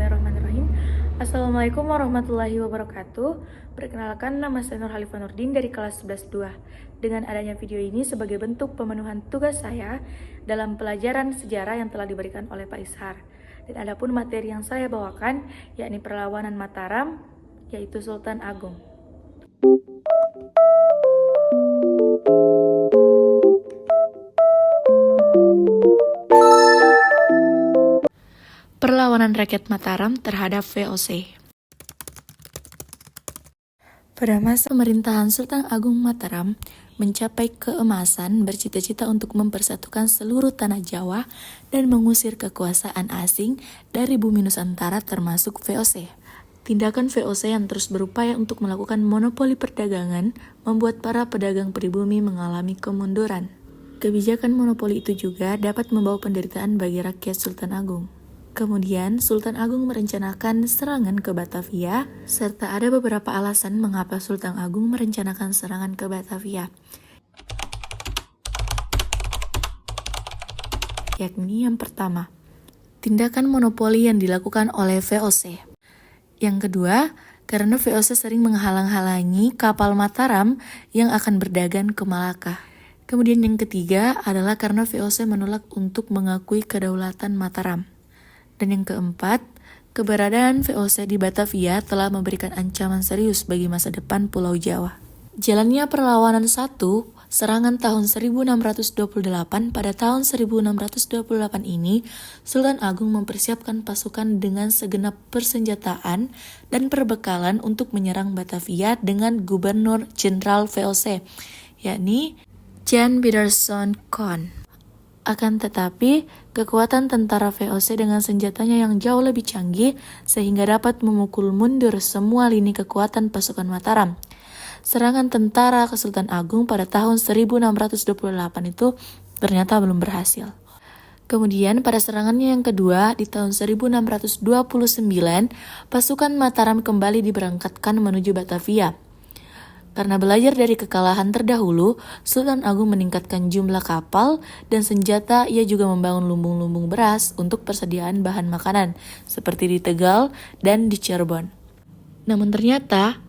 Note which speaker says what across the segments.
Speaker 1: Bismillahirrahmanirrahim. Assalamualaikum warahmatullahi wabarakatuh. Perkenalkan, nama saya Nur Halifah Nurdin dari kelas 11-2. Dengan adanya video ini sebagai bentuk pemenuhan tugas saya dalam pelajaran sejarah yang telah diberikan oleh Pak Ishar. Dan adapun materi yang saya bawakan yakni perlawanan Mataram, yaitu Sultan Agung. Perlawanan rakyat Mataram terhadap VOC. Pada masa pemerintahan Sultan Agung Mataram mencapai keemasan, bercita-cita untuk mempersatukan seluruh tanah Jawa dan mengusir kekuasaan asing dari bumi Nusantara termasuk VOC. Tindakan VOC yang terus berupaya untuk melakukan monopoli perdagangan membuat para pedagang pribumi mengalami kemunduran. Kebijakan monopoli itu juga dapat membawa penderitaan bagi rakyat Sultan Agung. Kemudian, Sultan Agung merencanakan serangan ke Batavia, serta ada beberapa alasan mengapa Sultan Agung merencanakan serangan ke Batavia. Yakni yang pertama, tindakan monopoli yang dilakukan oleh VOC. Yang kedua, karena VOC sering menghalang-halangi kapal Mataram yang akan berdagang ke Malaka. Kemudian yang ketiga adalah karena VOC menolak untuk mengakui kedaulatan Mataram. Dan yang keempat, keberadaan VOC di Batavia telah memberikan ancaman serius bagi masa depan Pulau Jawa. Jalannya perlawanan 1, serangan tahun 1628, pada tahun 1628 ini, Sultan Agung mempersiapkan pasukan dengan segenap persenjataan dan perbekalan untuk menyerang Batavia dengan Gubernur Jenderal VOC, yakni Jan Pieterszoon Koen. Akan tetapi, kekuatan tentara VOC dengan senjatanya yang jauh lebih canggih sehingga dapat memukul mundur semua lini kekuatan pasukan Mataram. Serangan tentara ke Sultan Agung pada tahun 1628 itu ternyata belum berhasil. Kemudian pada serangannya yang kedua di tahun 1629, pasukan Mataram kembali diberangkatkan menuju Batavia. Karena belajar dari kekalahan terdahulu, Sultan Agung meningkatkan jumlah kapal dan senjata. Ia juga membangun lumbung-lumbung beras untuk persediaan bahan makanan, seperti di Tegal dan di Cirebon. Namun ternyata,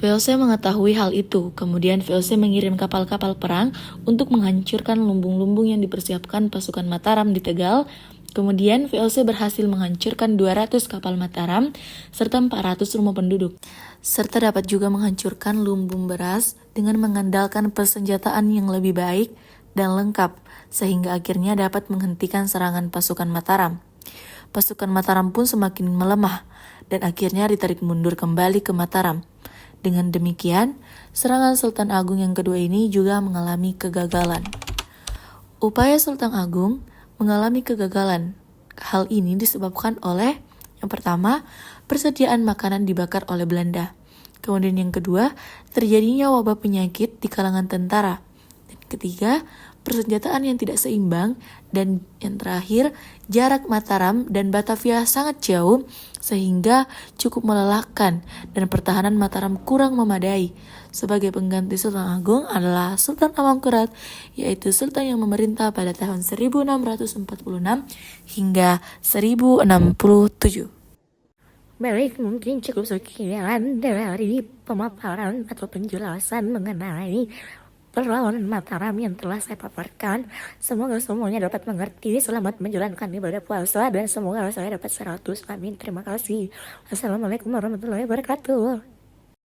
Speaker 1: VOC mengetahui hal itu. Kemudian VOC mengirim kapal-kapal perang untuk menghancurkan lumbung-lumbung yang dipersiapkan pasukan Mataram di Tegal. Kemudian VOC berhasil menghancurkan 200 kapal Mataram serta 400 rumah penduduk, serta dapat juga menghancurkan lumbung beras dengan mengandalkan persenjataan yang lebih baik dan lengkap, sehingga akhirnya dapat menghentikan serangan pasukan Mataram. Pasukan Mataram pun semakin melemah dan akhirnya ditarik mundur kembali ke Mataram. Dengan demikian, serangan Sultan Agung yang kedua ini juga mengalami kegagalan. Upaya Sultan Agung mengalami kegagalan. Hal ini disebabkan oleh yang pertama, persediaan makanan dibakar oleh Belanda. Kemudian yang kedua, terjadinya wabah penyakit di kalangan tentara. Dan ketiga, persenjataan yang tidak seimbang. Dan yang terakhir, jarak Mataram dan Batavia sangat jauh sehingga cukup melelahkan dan pertahanan Mataram kurang memadai. Sebagai pengganti Sultan Agung adalah Sultan Amangkurat, yaitu sultan yang memerintah pada tahun 1646 hingga 1067.
Speaker 2: Baik, mungkin cukup sekian dari pemaparan atau penjelasan mengenai perlawanan Mataram yang telah saya paparkan. Semoga semuanya dapat mengerti. Selamat menjalankan ibadah puasa dan semoga saya dapat 100. Amin. Terima kasih. Assalamualaikum warahmatullahi wabarakatuh.